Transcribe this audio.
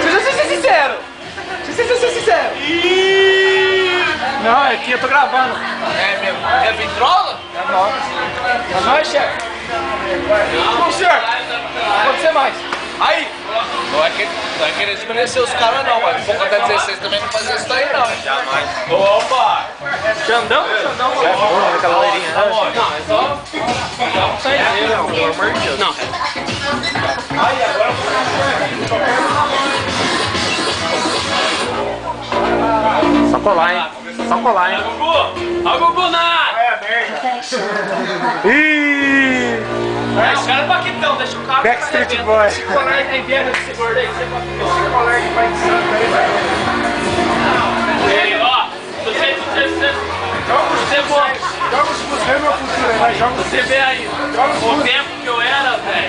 Seja sincero. Seja sincero. Não, aqui eu tô gravando. É mesmo? É vitrola? É nóis. É nóis, chefe. Não, senhor. Pode ser mais. Aí! Não é querer desmerecer os caras não, mas pouco até 16 também não fazia isso aí não, hein? Jamais. Opa! Xandão? Xandão. Chefe, aquela loirinha, né? Não, é só... Sai dele, pelo amor de Deus. Não. Aí, agora Só colar, hein? Só colar, hein? Gugu! Ó o Gugu na área! É, merda. Ih! É, o cara é paquitão, deixa o cara... Backstreet Boy. Esse colar tem guerra desse gordo aí, você paquitão. Esse colar de pai de santo aí, E aí, ó, você Jogos do meu futuro aí, vai, jogos vê aí, o tempo que eu era, velho.